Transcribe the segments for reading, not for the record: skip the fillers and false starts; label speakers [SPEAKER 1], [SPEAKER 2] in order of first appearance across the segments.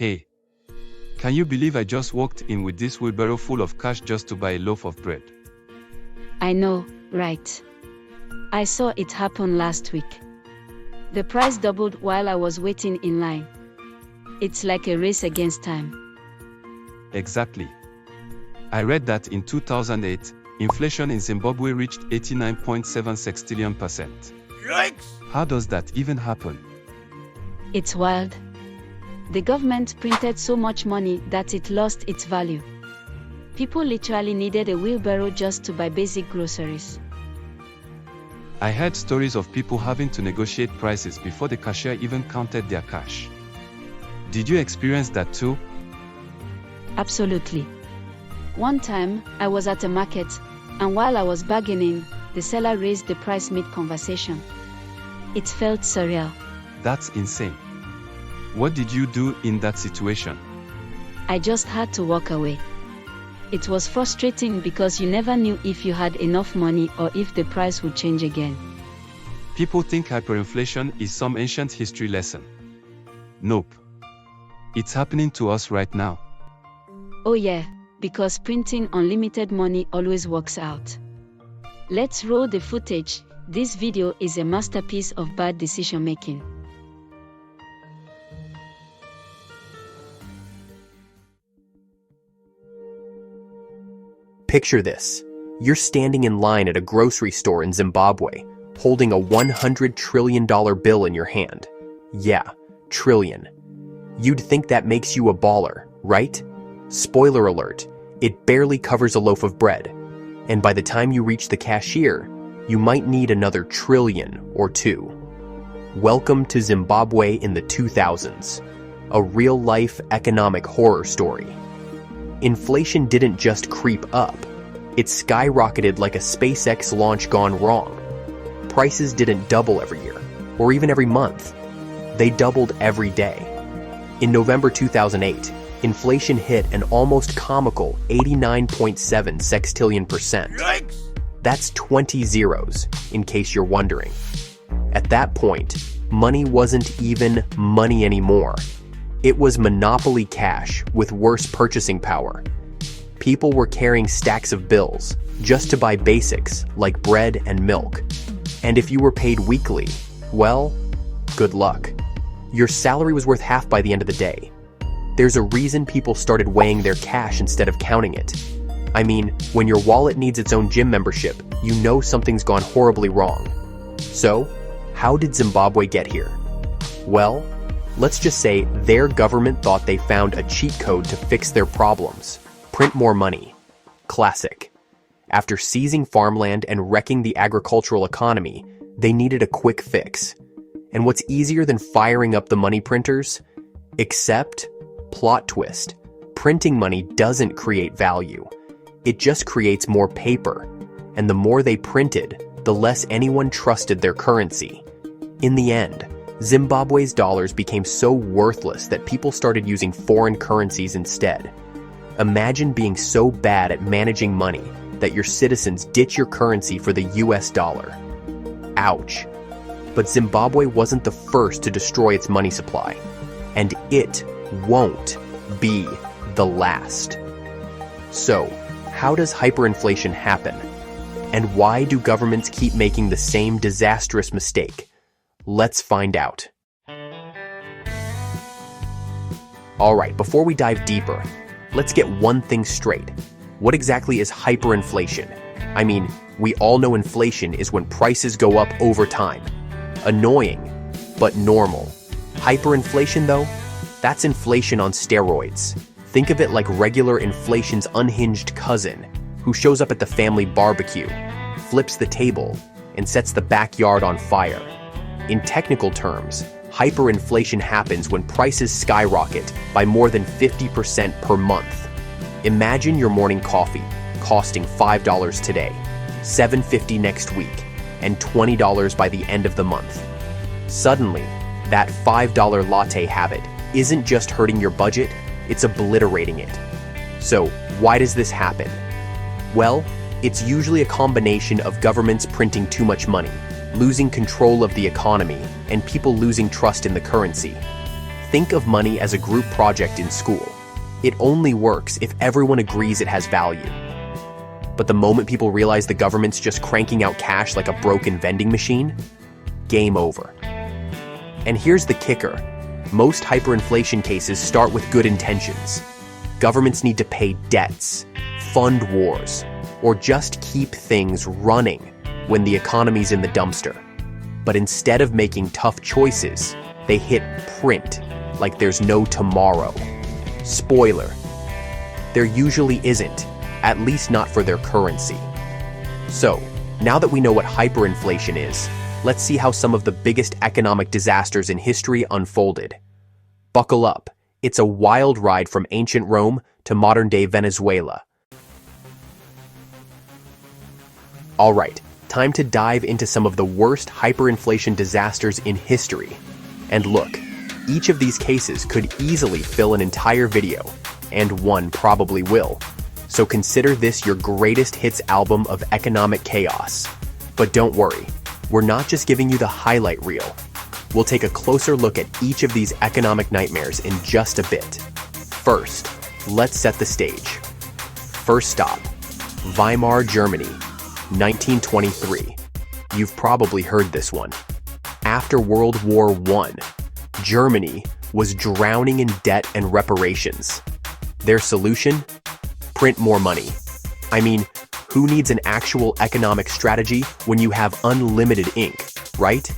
[SPEAKER 1] Hey, can you believe I just walked in with this wheelbarrow full of cash just to buy a loaf of bread?
[SPEAKER 2] I know, right? I saw it happen last week. The price doubled while I was waiting in line. It's like a race against time.
[SPEAKER 1] Exactly. I read that in 2008, inflation in Zimbabwe reached 89.76 trillion %.
[SPEAKER 3] Yikes!
[SPEAKER 1] How does that even happen?
[SPEAKER 2] It's wild. The government printed so much money that it lost its value. People literally needed a wheelbarrow just to buy basic groceries.
[SPEAKER 1] I heard stories of people having to negotiate prices before the cashier even counted their cash. Did you experience that too?
[SPEAKER 2] Absolutely. One time, I was at a market, and while I was bargaining, the seller raised the price mid-conversation. It felt surreal.
[SPEAKER 1] That's insane. What did you do in that situation?
[SPEAKER 2] I just had to walk away. It was frustrating because you never knew if you had enough money or if the price would change again.
[SPEAKER 1] People think hyperinflation is some ancient history lesson. Nope. It's happening to us right now.
[SPEAKER 2] Oh yeah, because printing unlimited money always works out. Let's roll the footage. This video is a masterpiece of bad decision making.
[SPEAKER 4] Picture this. You're standing in line at a grocery store in Zimbabwe, holding a $100 trillion bill in your hand. Yeah, trillion. You'd think that makes you a baller, right? Spoiler alert, it barely covers a loaf of bread. And by the time you reach the cashier, you might need another trillion or two. Welcome to Zimbabwe in the 2000s, a real-life economic horror story. Inflation didn't just creep up, it skyrocketed like a SpaceX launch gone wrong. Prices didn't double every year, or even every month. They doubled every day. In November 2008, inflation hit an almost comical 89.7 sextillion %.
[SPEAKER 3] Yikes!
[SPEAKER 4] That's 20 zeros, in case you're wondering. At that point, money wasn't even money anymore. It was monopoly cash with worse purchasing power. People were carrying stacks of bills just to buy basics like bread and milk. And if you were paid weekly, well, good luck. Your salary was worth half by the end of the day. There's a reason people started weighing their cash instead of counting it. I mean, when your wallet needs its own gym membership, you know something's gone horribly wrong. So, how did Zimbabwe get here? Well, let's just say their government thought they found a cheat code to fix their problems. Print more money. Classic. After seizing farmland and wrecking the agricultural economy, they needed a quick fix. And what's easier than firing up the money printers? Except, plot twist, printing money doesn't create value. It just creates more paper. And the more they printed, the less anyone trusted their currency. In the end, Zimbabwe's dollars became so worthless that people started using foreign currencies instead. Imagine being so bad at managing money that your citizens ditch your currency for the US dollar. Ouch. But Zimbabwe wasn't the first to destroy its money supply, and it won't be the last. So, how does hyperinflation happen? And why do governments keep making the same disastrous mistake? Let's find out. Alright, before we dive deeper, let's get one thing straight. What exactly is hyperinflation? I mean, we all know inflation is when prices go up over time. Annoying, but normal. Hyperinflation, though? That's inflation on steroids. Think of it like regular inflation's unhinged cousin, who shows up at the family barbecue, flips the table, and sets the backyard on fire. In technical terms, hyperinflation happens when prices skyrocket by more than 50% per month. Imagine your morning coffee costing $5 today, $7.50 next week, and $20 by the end of the month. Suddenly, that $5 latte habit isn't just hurting your budget, it's obliterating it. So, why does this happen? Well, it's usually a combination of governments printing too much money, losing control of the economy, and people losing trust in the currency. Think of money as a group project in school. It only works if everyone agrees it has value. But the moment people realize the government's just cranking out cash like a broken vending machine, game over. And here's the kicker. Most hyperinflation cases start with good intentions. Governments need to pay debts, fund wars, or just keep things running when the economy's in the dumpster. But instead of making tough choices, they hit print like there's no tomorrow. Spoiler, there usually isn't, at least not for their currency. So, now that we know what hyperinflation is, let's see how some of the biggest economic disasters in history unfolded. Buckle up, it's a wild ride from ancient Rome to modern-day Venezuela. All right, time to dive into some of the worst hyperinflation disasters in history. And look, each of these cases could easily fill an entire video, and one probably will. So consider this your greatest hits album of economic chaos. But don't worry, we're not just giving you the highlight reel. We'll take a closer look at each of these economic nightmares in just a bit. First, let's set the stage. First stop, Weimar Germany, 1923. You've probably heard this one. After World War I, Germany was drowning in debt and reparations. Their solution? Print more money. I mean, who needs an actual economic strategy when you have unlimited ink, right?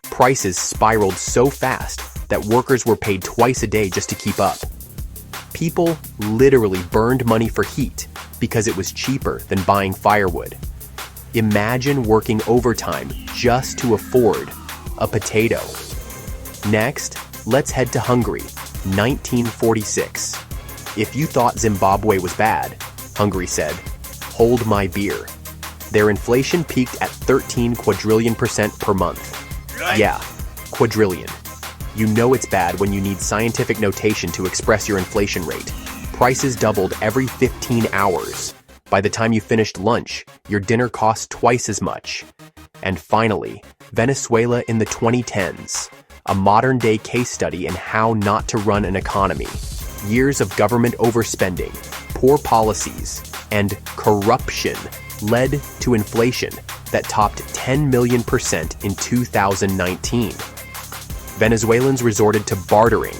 [SPEAKER 4] Prices spiraled so fast that workers were paid twice a day just to keep up. People literally burned money for heat because it was cheaper than buying firewood. Imagine working overtime just to afford a potato. Next, let's head to Hungary, 1946. If you thought Zimbabwe was bad, Hungary said, hold my beer. Their inflation peaked at 13 quadrillion% per month. Yeah, quadrillion. You know it's bad when you need scientific notation to express your inflation rate. Prices doubled every 15 hours. By the time you finished lunch, your dinner cost twice as much. And finally, Venezuela in the 2010s, a modern-day case study in how not to run an economy. Years of government overspending, poor policies, and corruption led to inflation that topped 10 million% in 2019. Venezuelans resorted to bartering,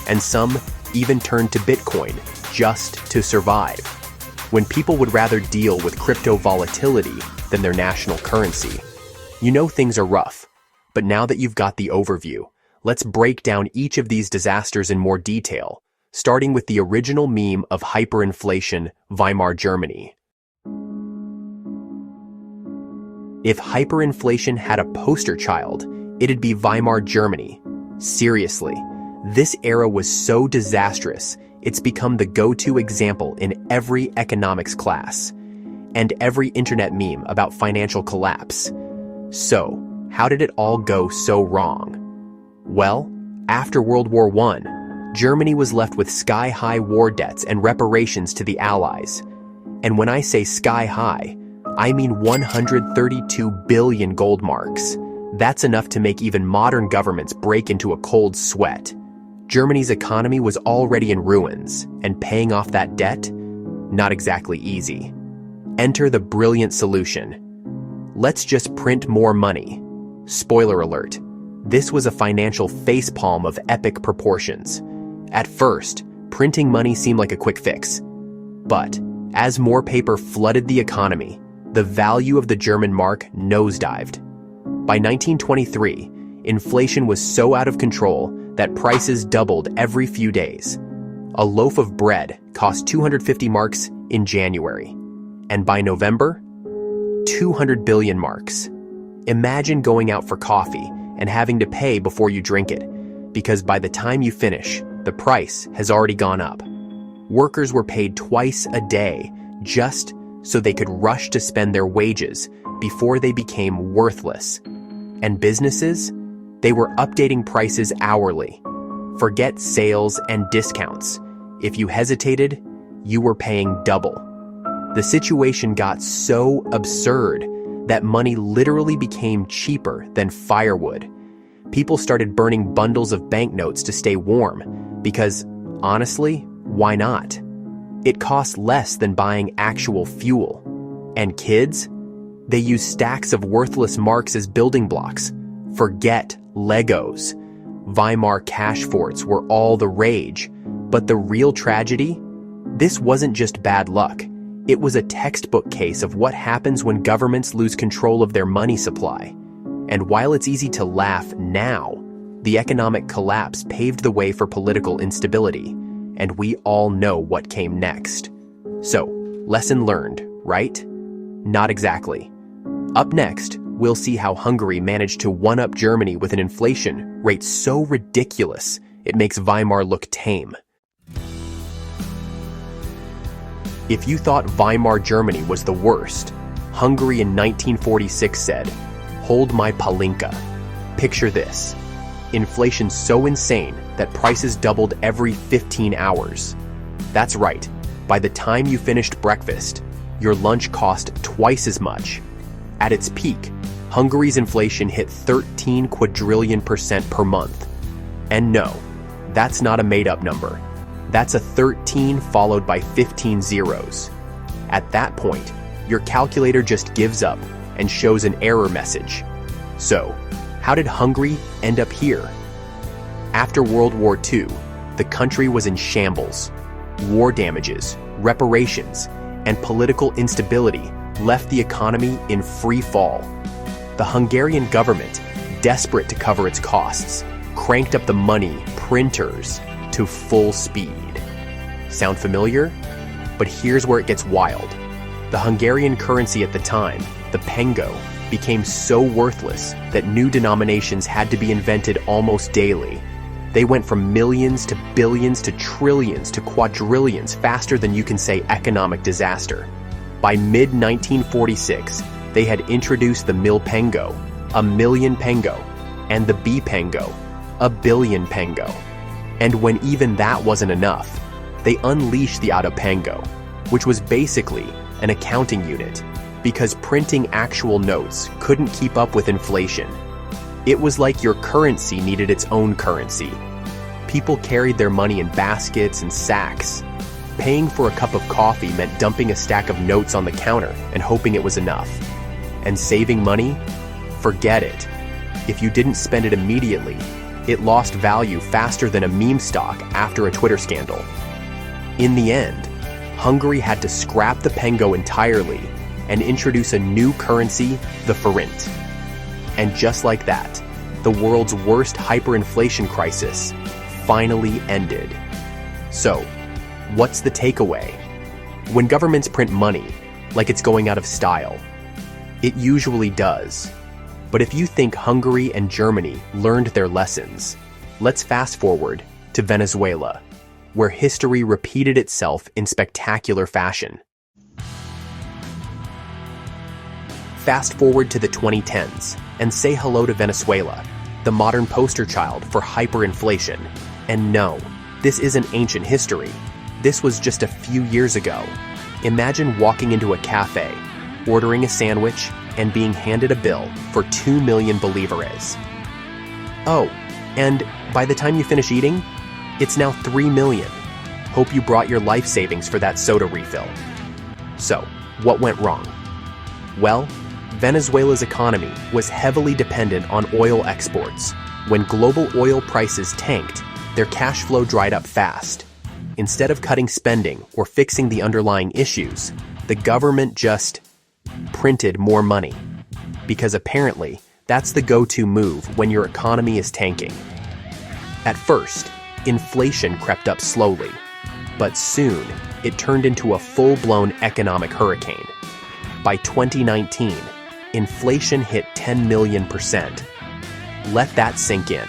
[SPEAKER 4] and some even turned to Bitcoin just to survive, when people would rather deal with crypto volatility than their national currency. You know things are rough, but now that you've got the overview, let's break down each of these disasters in more detail, starting with the original meme of hyperinflation, Weimar Germany. If hyperinflation had a poster child, it'd be Weimar Germany. Seriously, this era was so disastrous, it's become the go-to example in every economics class, and every internet meme about financial collapse. So, how did it all go so wrong? Well, after World War I, Germany was left with sky-high war debts and reparations to the Allies. And when I say sky-high, I mean 132 billion gold marks. That's enough to make even modern governments break into a cold sweat. Germany's economy was already in ruins, and paying off that debt? Not exactly easy. Enter the brilliant solution. Let's just print more money. Spoiler alert, this was a financial facepalm of epic proportions. At first, printing money seemed like a quick fix. But, as more paper flooded the economy, the value of the German mark nosedived. By 1923, inflation was so out of control that prices doubled every few days. A loaf of bread cost 250 marks in January, and by November, 200 billion marks. Imagine going out for coffee and having to pay before you drink it, because by the time you finish, the price has already gone up. Workers were paid twice a day just so they could rush to spend their wages before they became worthless. And businesses? They were updating prices hourly. Forget sales and discounts. If you hesitated, you were paying double. The situation got so absurd that money literally became cheaper than firewood. People started burning bundles of banknotes to stay warm because, honestly, why not? It cost less than buying actual fuel. And kids? They use stacks of worthless marks as building blocks. Forget Legos. Weimar cash forts were all the rage. But the real tragedy? This wasn't just bad luck. It was a textbook case of what happens when governments lose control of their money supply. And while it's easy to laugh now, the economic collapse paved the way for political instability, and we all know what came next. So, lesson learned, right? Not exactly. Up next, we'll see how Hungary managed to one-up Germany with an inflation rate so ridiculous it makes Weimar look tame. If you thought Weimar Germany was the worst, Hungary in 1946 said, "Hold my palinka." Picture this. Inflation so insane that prices doubled every 15 hours. That's right. By the time you finished breakfast, your lunch cost twice as much. At its peak, Hungary's inflation hit 13 quadrillion% per month. And no, that's not a made-up number. That's a 13 followed by 15 zeros. At that point, your calculator just gives up and shows an error message. So, how did Hungary end up here? After World War II, the country was in shambles. War damages, reparations, and political instability left the economy in free fall. The Hungarian government, desperate to cover its costs, cranked up the money printers to full speed. Sound familiar? But here's where it gets wild. The Hungarian currency at the time, the pengo, became so worthless that new denominations had to be invented almost daily. They went from millions to billions to trillions to quadrillions faster than you can say economic disaster. By mid-1946, they had introduced the mil pengo, a million pengo, and the b pengo, a billion pengo. And when even that wasn't enough, they unleashed the auto pengo, which was basically an accounting unit, because printing actual notes couldn't keep up with inflation. It was like your currency needed its own currency. People carried their money in baskets and sacks. Paying for a cup of coffee meant dumping a stack of notes on the counter and hoping it was enough. And saving money? Forget it. If you didn't spend it immediately, it lost value faster than a meme stock after a Twitter scandal. In the end, Hungary had to scrap the pengo entirely and introduce a new currency, the forint. And just like that, the world's worst hyperinflation crisis finally ended. So, what's the takeaway? When governments print money, like it's going out of style, it usually does. But if you think Hungary and Germany learned their lessons, let's fast forward to Venezuela, where history repeated itself in spectacular fashion. Fast forward to the 2010s and say hello to Venezuela, the modern poster child for hyperinflation. And no, this isn't ancient history. This was just a few years ago. Imagine walking into a cafe, ordering a sandwich, and being handed a bill for 2 million bolívares. Oh, and by the time you finish eating, it's now 3 million. Hope you brought your life savings for that soda refill. So, what went wrong? Well, Venezuela's economy was heavily dependent on oil exports. When global oil prices tanked, their cash flow dried up fast. Instead of cutting spending or fixing the underlying issues, the government just printed more money. Because apparently, that's the go-to move when your economy is tanking. At first, inflation crept up slowly, but soon it turned into a full-blown economic hurricane. By 2019, inflation hit 10 million%. Let that sink in.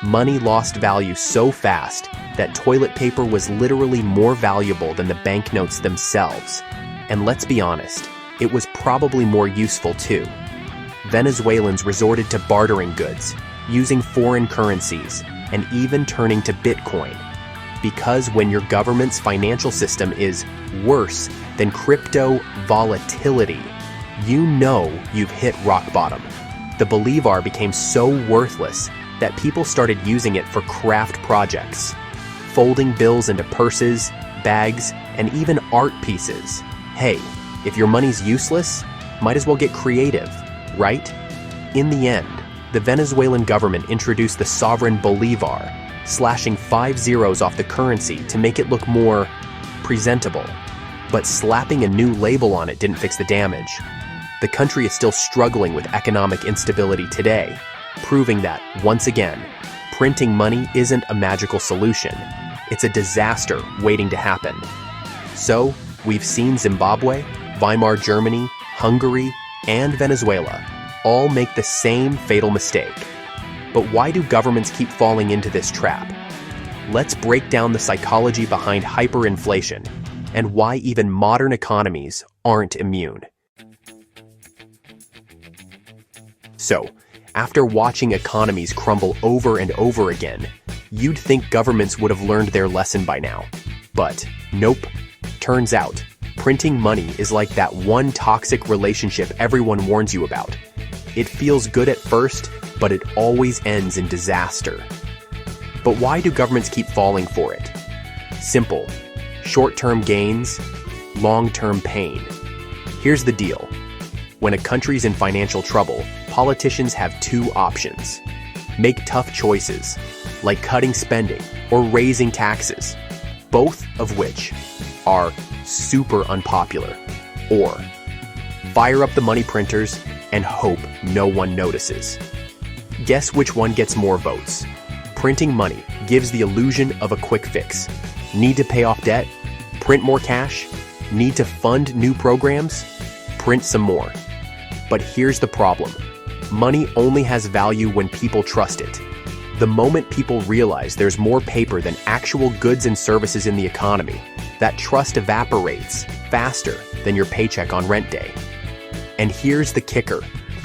[SPEAKER 4] Money lost value so fast that toilet paper was literally more valuable than the banknotes themselves. And let's be honest, it was probably more useful too. Venezuelans resorted to bartering goods, using foreign currencies, and even turning to Bitcoin. Because when your government's financial system is worse than crypto volatility, you know you've hit rock bottom. The bolívar became so worthless that people started using it for craft projects, folding bills into purses, bags, and even art pieces. Hey, if your money's useless, might as well get creative, right? In the end, the Venezuelan government introduced the sovereign bolivar, slashing 5 zeros off the currency to make it look more presentable. But slapping a new label on it didn't fix the damage. The country is still struggling with economic instability today, proving that, once again, printing money isn't a magical solution. It's a disaster waiting to happen. So, we've seen Zimbabwe, Weimar Germany, Hungary, and Venezuela all make the same fatal mistake. But why do governments keep falling into this trap? Let's break down the psychology behind hyperinflation and why even modern economies aren't immune. So, after watching economies crumble over and over again, you'd think governments would have learned their lesson by now. But nope. Turns out, printing money is like that one toxic relationship everyone warns you about. It feels good at first, but it always ends in disaster. But why do governments keep falling for it? Simple. Short-term gains, long-term pain. Here's the deal. When a country's in financial trouble, politicians have two options. Make tough choices, like cutting spending or raising taxes, both of which are super unpopular. Or fire up the money printers and hope no one notices. Guess which one gets more votes? Printing money gives the illusion of a quick fix. Need to pay off debt? Print more cash? Need to fund new programs? Print some more. But here's the problem. Money only has value when people trust it. The moment people realize there's more paper than actual goods and services in the economy, that trust evaporates faster than your paycheck on rent day. And here's the kicker.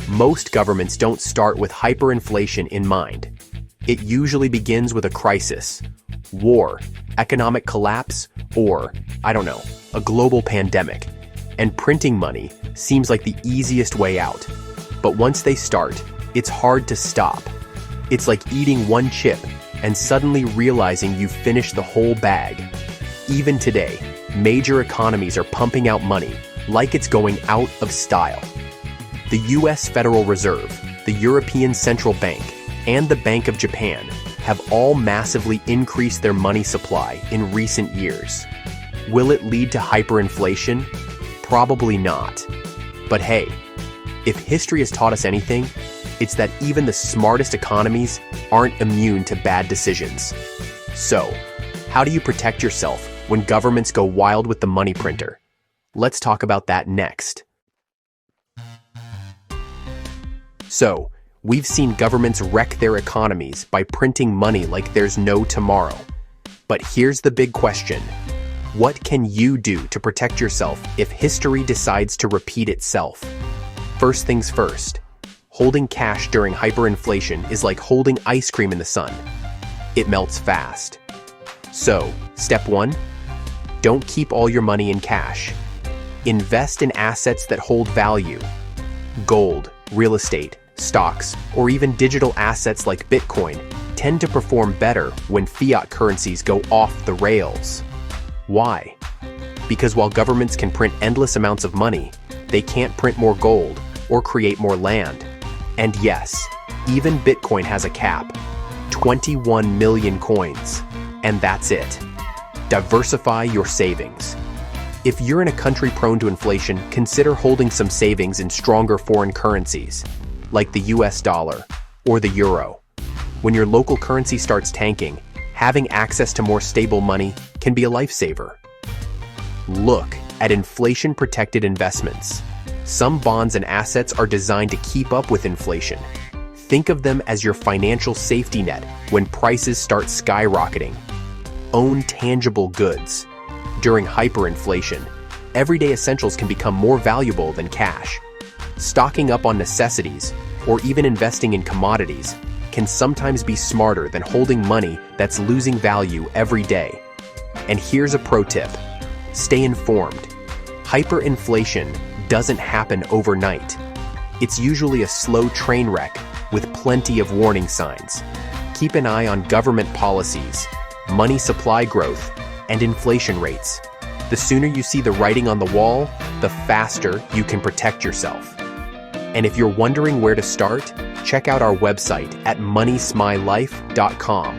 [SPEAKER 4] Most governments don't start with hyperinflation in mind. It usually begins with a crisis, war, economic collapse, or, a global pandemic. And printing money seems like the easiest way out. But once they start, it's hard to stop. It's like eating one chip and suddenly realizing you've finished the whole bag. Even today, major economies are pumping out money like it's going out of style. The US Federal Reserve, the European Central Bank, and the Bank of Japan have all massively increased their money supply in recent years. Will it lead to hyperinflation? Probably not. But hey, if history has taught us anything, it's that even the smartest economies aren't immune to bad decisions. So, how do you protect yourself when governments go wild with the money printer? Let's talk about that next. So, we've seen governments wreck their economies by printing money like there's no tomorrow. But here's the big question. What can you do to protect yourself if history decides to repeat itself? First things first. Holding cash during hyperinflation is like holding ice cream in the sun. It melts fast. So, step 1, don't keep all your money in cash. Invest in assets that hold value. Gold, real estate, stocks, or even digital assets like Bitcoin tend to perform better when fiat currencies go off the rails. Why? Because while governments can print endless amounts of money, they can't print more gold or create more land. And yes, even Bitcoin has a cap, 21 million coins, and that's it. Diversify your savings. If you're in a country prone to inflation, consider holding some savings in stronger foreign currencies, like the US dollar or the euro. When your local currency starts tanking, having access to more stable money can be a lifesaver. Look at inflation-protected investments. Some bonds and assets are designed to keep up with inflation. Think of them as your financial safety net when prices start skyrocketing. Own tangible goods. During hyperinflation, everyday essentials can become more valuable than cash. Stocking up on necessities, or even investing in commodities, can sometimes be smarter than holding money that's losing value every day. And here's a pro tip. Stay informed. Hyperinflation doesn't happen overnight. It's usually a slow train wreck with plenty of warning signs. Keep an eye on government policies, money supply growth, and inflation rates. The sooner you see the writing on the wall, the faster you can protect yourself. And if you're wondering where to start, check out our website at moneysmylife.com,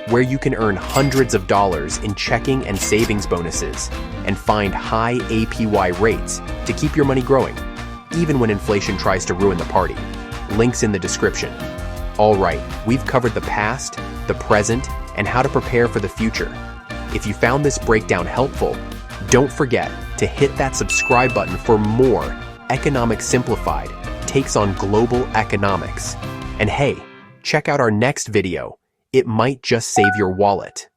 [SPEAKER 4] where you can earn hundreds of dollars in checking and savings bonuses and find high APY rates to keep your money growing, even when inflation tries to ruin the party. Links in the description. All right, we've covered the past, the present, and how to prepare for the future. If you found this breakdown helpful, don't forget to hit that subscribe button for more Economics Simplified takes on global economics. And hey, check out our next video. It might just save your wallet.